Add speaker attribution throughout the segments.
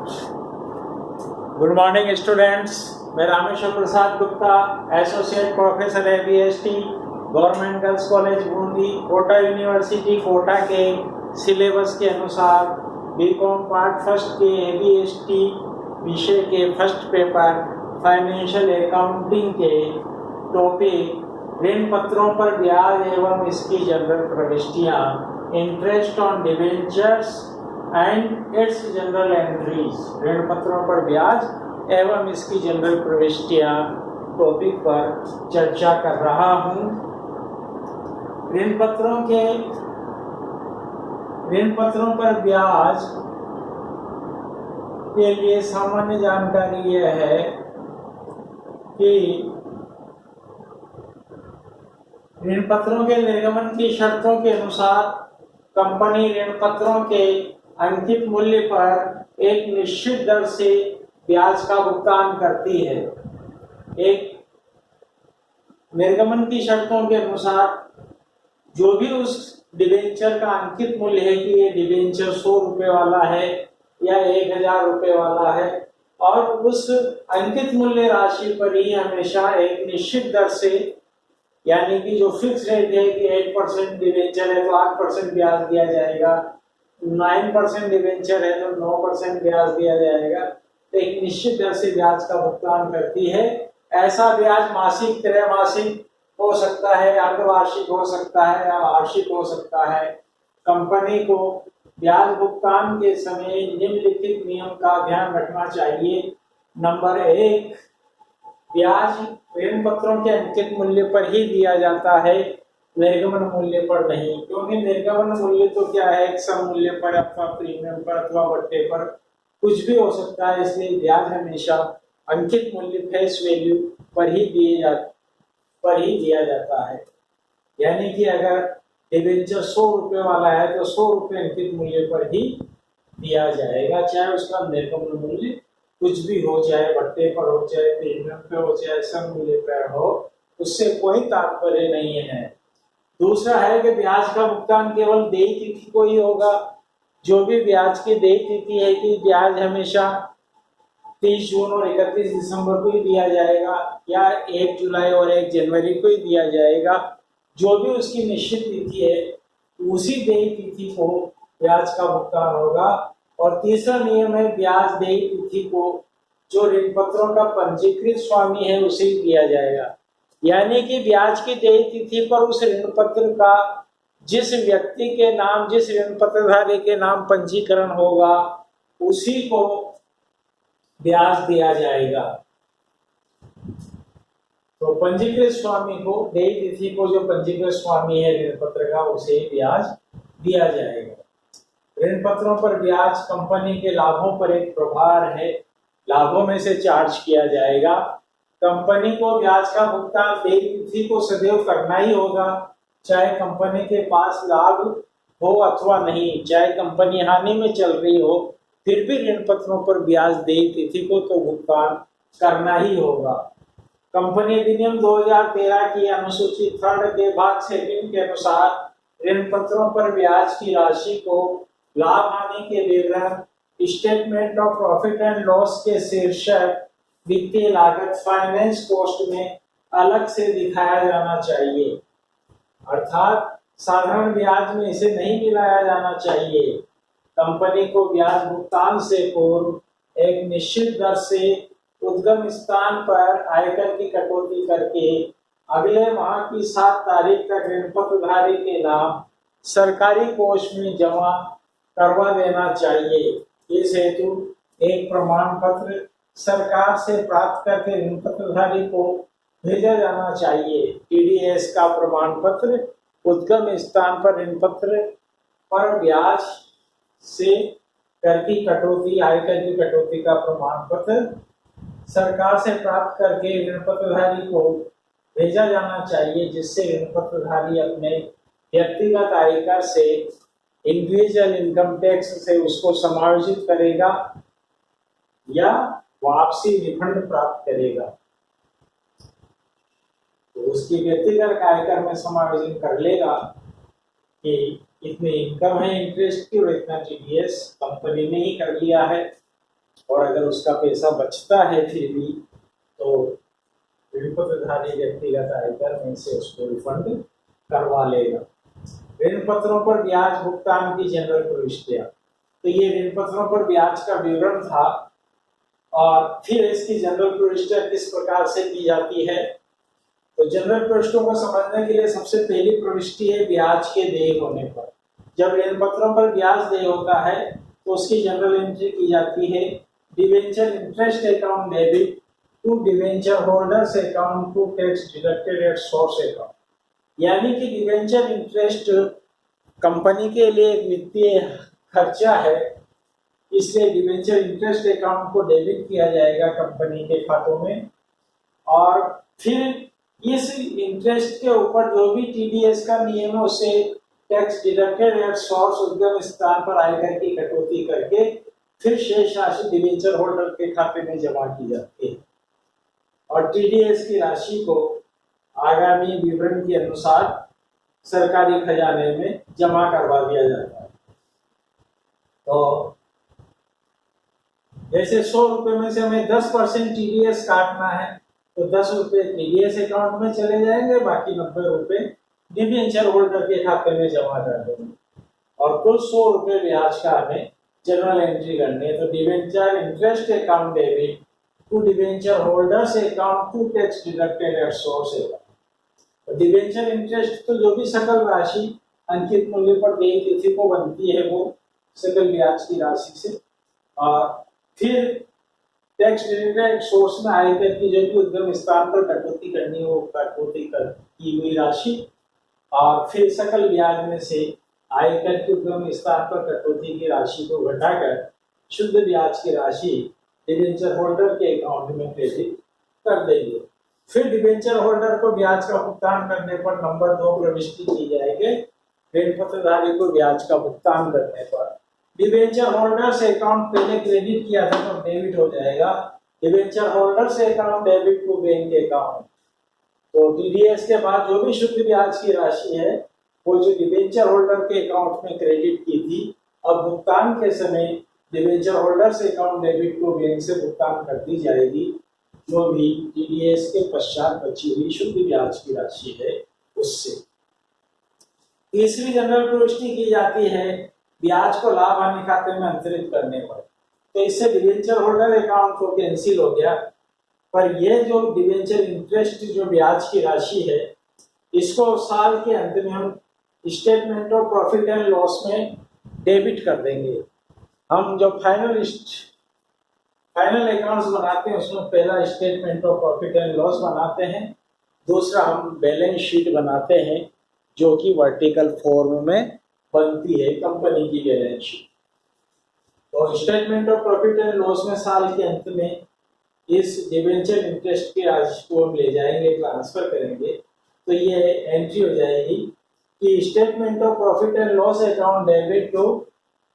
Speaker 1: Good morning students. मैं Rameshwar Prasad Gupta, associate professor ABST, government girls college Bundi, Kota university Kota के syllabus के अनुसार बीकॉम पार्ट फर्स्ट के ABST विषय के फर्स्ट पेपर फाइनेंशियल अकाउंटिंग के टॉपिक ऋण पत्रों पर ब्याज एवं इसकी जनरल प्रविष्टियाँ, interest on debentures and its journal entries, ऋण पत्रों पर ब्याज एवं इसकी जनरल प्रविष्टियां टॉपिक पर चर्चा कर रहा हूं। ऋण पत्रों पर ब्याज के लिए सामान्य जानकारी यह है कि ऋण पत्रों के निर्गमन की शर्तों के अनुसार कंपनी ऋण पत्रों के अंकित मूल्य पर एक निश्चित दर से ब्याज का भुगतान करती है। एक निर्गमन की शर्तों के अनुसार जो भी उस डिबेंचर का अंकित मूल्य है कि ये डिबेंचर 100 रुपए वाला है या 1000 रुपए वाला है, और उस अंकित मूल्य राशि पर ही हमेशा एक निश्चित दर से, यानी कि जो फिक्स रेट है कि 8% डिबेंचर है तो 8% ब्याज दिया जाएगा, 9% डिबेंचर है तो 9% ब्याज दिया जाएगा, तो एक निश्चित दर से ब्याज का भुगतान करती है। ऐसा ब्याज मासिक, त्रैमासिक हो सकता है, अर्धवार्षिक हो सकता है या वार्षिक हो सकता है। कंपनी को ब्याज भुगतान के समय निम्नलिखित नियम का ध्यान रखना चाहिए। नंबर 1, ब्याज ऋण पत्रों के अंकित मूल्य पर ही दिया जाता है, निर्गमन मूल्य पर नहीं, क्योंकि निर्गमन मूल्य तो क्या है, एक सम मूल्य पर अथवा प्रीमियम पर अथवा बट्टे पर कुछ भी हो सकता है, इसलिए ब्याज हमेशा अंकित मूल्य फेस वैल्यू पर ही दिया जाता है। यानी कि अगर डिबेंचर 100 रुपए वाला है तो 100 रुपए अंकित मूल्य पर ही दिया जाएगा, चाहे उसका निर्गमन मूल्य कुछ भी हो, चाहे बट्टे पर हो, चाहे प्रीमियम पे हो, चाहे सम मूल्य पर हो, उससे कोई तात्पर्य नहीं है। दूसरा है कि ब्याज का भुगतान केवल देय तिथि को ही होगा। जो भी ब्याज की देय तिथि है कि ब्याज हमेशा 30 जून और 31 दिसंबर को ही दिया जाएगा या 1 जुलाई और 1 जनवरी को ही दिया जाएगा। जो भी उसकी निश्चित तिथि है उसी देय तिथि को ब्याज का भुगतान होगा। और तीसरा नियम है, ब्याज देय तिथि को जो ऋण पत्रों का पंजीकृत स्वामी है उसे ही दिया जाएगा। यानी कि ब्याज की देय तिथि पर उस ऋण पत्र का जिस व्यक्ति के नाम, जिस ऋण पत्रधारी के नाम पंजीकरण होगा उसी को ब्याज दिया जाएगा। तो पंजीकृत स्वामी को, देय तिथि को जो पंजीकृत स्वामी है ऋण पत्र का, उसे ब्याज दिया जाएगा। ऋण पत्रों पर ब्याज कंपनी के लाभों पर एक प्रभार है, लाभों में से चार्ज किया जाएगा। कंपनी को ब्याज का भुगतान देय तिथि को सदैव करना ही होगा, चाहे कंपनी के पास लाभ हो अथवा नहीं, चाहे कंपनी हानि में चल रही हो, फिर भी ऋण पत्रों पर ब्याज देय तिथि को तो भुगतान करना ही होगा। कंपनी अधिनियम 2013 की अनुसूची 3 के भाग 2 के अनुसार ऋण पत्रों पर ब्याज की राशि को लाभ हानि के विवरण, statement of profit and loss के शीर्षक, वित्तीय लागत, फाइनेंस कॉस्ट में अलग से दिखाया जाना चाहिए। अर्थात साधारण ब्याज में इसे नहीं मिलाया जाना चाहिए। कंपनी को ब्याज भुगतान से पूर्व एक निश्चित दर से उद्गम स्थान पर आयकर की कटौती करके अगले माह की 7 तारीख तक ऋण पत्रधारी के नाम सरकारी कोष में जमा करवा देना चाहिए। इस हेतु एक प्रमाण पत्र सरकार से प्राप्त करके ऋण पत्रधारी को भेजा जाना चाहिए। TDS का प्रमाण पत्र, उद्गम स्थान पर ऋण पत्र पर ब्याज से कर की कटौती, आयकर की कटौती का प्रमाण पत्र सरकार से प्राप्त करके ऋण पत्रधारी को भेजा जाना चाहिए, जिससे ऋण पत्रधारी अपने व्यक्तिगत आयकर से, इंडिविजुअल इनकम टैक्स से उसको समायोजित करेगा या वापसी रिफंड प्राप्त करेगा। तो उसकी व्यक्तिगत आयकर में समायोजन कर लेगा कि इतनी इनकम है इंटरेस्ट की और इतना TDS कंपनी ने ही कर लिया है। और अगर उसका पैसा बचता है फिर भी तो ऋण पत्रधारी व्यक्तिगत आयकर में से उसको रिफंड करवा लेगा। ऋण पत्रों पर ब्याज भुगतान की जनरल प्रविष्टियां, तो ये ऋण पत्रों पर ब्याज का विवरण था। और फिर इसकी जनरल प्रविष्टियां किस प्रकार से की जाती है, तो जनरल प्रविष्टियों को समझने के लिए सबसे पहली प्रविष्टि है ब्याज के देय होने पर। जब ऋण पत्रों पर ब्याज देय होता है तो उसकी जनरल एंट्री की जाती है debenture interest account debit to debenture holders account to tax deducted at source account. यानी कि डिवेंचर इंटरेस्ट कंपनी के लिए एक वित्तीय खर्चा है, इसलिए डिवेंचर इंटरेस्ट अकाउंट को डेबिट किया जाएगा कंपनी के खातों में। और फिर इस इंटरेस्ट के ऊपर जो भी टीडीएस का नियम है उससे टैक्स डिडक्टेड एट सोर्स उद्गम स्थान पर आयकर की कटौती करके फिर शेष राशि डिवेंचर होल्डर के खाते में जमा की जाती है और टीडीएस की राशि को आगामी विवरण के अनुसार सरकारी खजाने में जमा करवा दिया जाता है। तो जैसे 100 रुपए में से हमें 10% टीडीएस काटना है तो 10 रुपए टीडीएस अकाउंट में चले जाएंगे, बाकी 90 रुपए डिवेंचर होल्डर के खाते में जमा कर देंगे और कुल 100 रुपए ब्याज का हमें जनरल एंट्री करनी है। तो debenture interest account debit to debenture holders account to tax deducted at source account. Debenture interest तो जो भी सकल राशि अंकित मूल्य पर देय तिथि को बनती है वो सकल ब्याज की राशि से, और फिर टैक्स डिडक्टेड सोर्स में आयकर की जो भी उद्गम स्थान पर कटौती करनी हो कटौती की हुई राशि, और फिर सकल ब्याज में से आयकर के उद्गम स्थान पर कटौती की राशि को घटाकर शुद्ध ब्याज की राशि डिवेंचर होल्डर के अकाउंट में क्रेडिट कर देंगे। फिर डिवेंचर होल्डर को ब्याज का भुगतान करने पर नंबर 2 प्रविष्टि की जाएगी। ऋण पत्रधारी को ब्याज का भुगतान करने पर डिवेंचर होल्डर से अकाउंट पहले क्रेडिट किया था तो डेबिट हो जाएगा, डिवेंचर होल्डर से account debit to bank account. तो टीडीएस के बाद जो भी शुद्ध ब्याज की राशि है वो जो डिवेंचर होल्डर के अकाउंट में क्रेडिट की थी, अब भुगतान के समय डिवेंचर होल्डर से अकाउंट डेबिट टू बैंक से भुगतान कर दी जाएगी जो भी टीडीएस के पश्चात बची हुई शुद्ध ब्याज की राशि है उससे। तीसरी जनरल प्रविष्टि की जाती है ब्याज को लाभ हानि खाते में अंतरित करने पर। तो इससे डिवेंचर होल्डर अकाउंट तो कैंसिल हो गया, पर यह जो डिवेंचर इंटरेस्ट जो ब्याज की राशि है इसको साल के अंत में हम statement of profit and loss में डेबिट कर देंगे। हम जो फाइनल अकाउंट्स बनाते हैं उसमें पहला statement of profit and loss बनाते हैं, दूसरा हम बैलेंस शीट बनाते हैं जो कि वर्टिकल फॉर्म में बनती है कंपनी की बैलेंस शीट। तो statement of profit and loss में साल के अंत में इस डिवेंचर इंटरेस्ट की राशि को हम ले जाएंगे, ट्रांसफर करेंगे, तो ये एंट्री हो जाएगी कि statement of profit and loss account debit to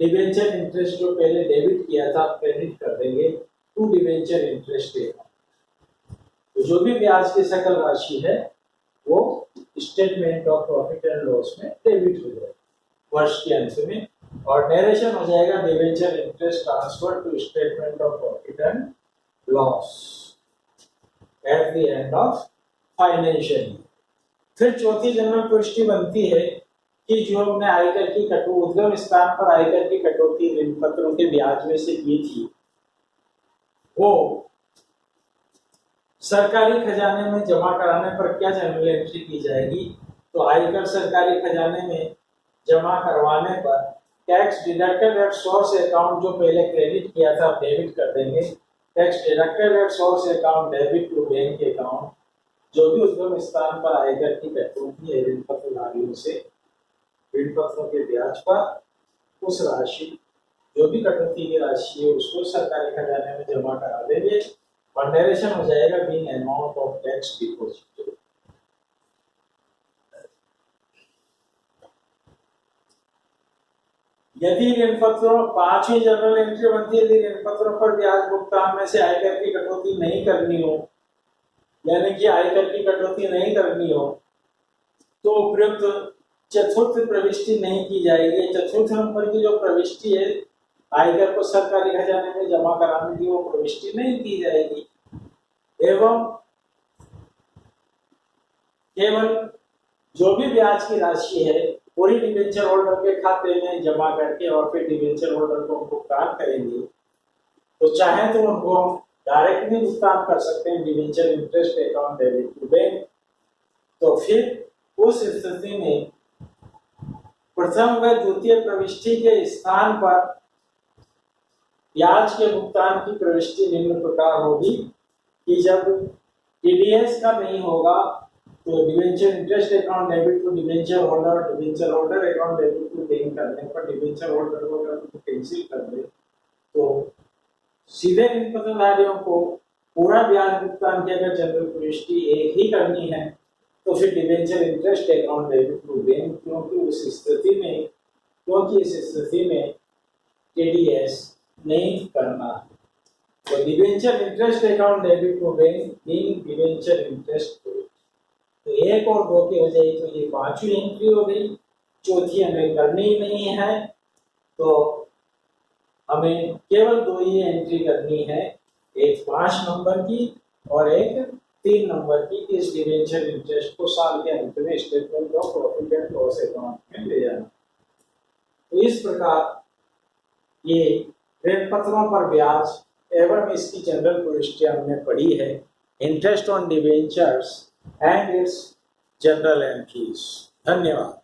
Speaker 1: debenture interest जो पहले डेबिट किया था क्रेडिट कर देंगे टू डिवेंचर इंटरेस्ट अकाउंट। तो जो भी ब्याज की सकल राशि है वो statement of profit and loss में डेबिट हो जाएगी वर्ष के अंत में, और नरेशन हो जाएगा debenture interest transfer to statement of profit and loss at the end of financial year. फिर चौथी जनरल प्रविष्टि बनती है कि जो हमने आयकर की उद्गम स्थान पर आयकर की कटौती ऋण पत्रों के ब्याज में से की थी वो सरकारी खजाने में जमा कराने पर क्या जनरल एंट्री की जाएगी। तो आयकर सरकारी खजाने में जमा करवाने पर tax deducted at source account जो पहले क्रेडिट किया था डेबिट कर देंगे, tax deducted at source account debit to bank account. जो भी उद्गम स्थान पर आयकर की कटौती है ऋण पत्रधारियों से ऋण पत्रों के ब्याज पर उस राशि जो भी कटौती की राशि है उसको सरकारी खजाने में जमा करा देंगे और नरेशन हो जाएगा being amount of tax deposited. यदि ऋण पत्रों 5वीं जनरल एंट्री बनती है, यदि ऋण पत्रों पर ब्याज भुगतान में से आयकर की कटौती नहीं करनी हो, यानी कि आयकर की कटौती नहीं करनी हो, तो उपयुक्त चतुर्थ प्रविष्टि नहीं की जाएगी। चतुर्थ नंबर की जो प्रविष्टि है आयकर को सरकारी खजाने में जमा कराने की वो प्रविष्टि नहीं की जाएगी, एवं केवल जो भी ब्याज की राशि है पूरी डिबेंचर होल्डर के खाते में जमा करके और फिर डिबेंचर होल्डर को भुगतान करेंगे। तो चाहे तो उनको डायरेक्ट भी भुगतान कर सकते हैं debenture interest account debit to bank. तो फिर उस स्थिति में प्रथम व द्वितीय प्रविष्टि के स्थान पर ब्याज के भुगतान की प्रविष्टि निम्न प्रकार होगी कि जब टीडीएस का नहीं होगा तो debenture interest account debit to debenture holder account debit to bank करने पर डिबेंचर होल्डर को अगर कैंसिल कर दे तो सीधे इन पत्रधारियों को पूरा ब्याज भुगतान की अगर जनरल प्रविष्टि एक ही करनी है तो फिर debenture interest account debit to bank, क्योंकि इस स्थिति में टीडीएस नहीं करना है। तो debenture interest account debit to bank mean debenture interest, तो एक और दो की हो जाएगी तो ये पांचवी एंट्री हो गई, चौथी हमें करनी ही नहीं है तो हमें केवल दो ही एंट्री करनी है, एक 5 नंबर की और एक 3 नंबर की। इस डिबेंचर इंटरेस्ट को साल के अंत में statement of profit and loss account में ले जाना। तो इस प्रकार ये ऋण पत्रों पर ब्याज एवं इसकी जनरल प्रविष्टि हमने पढ़ी है, interest on debentures and its journal entries. धन्यवाद।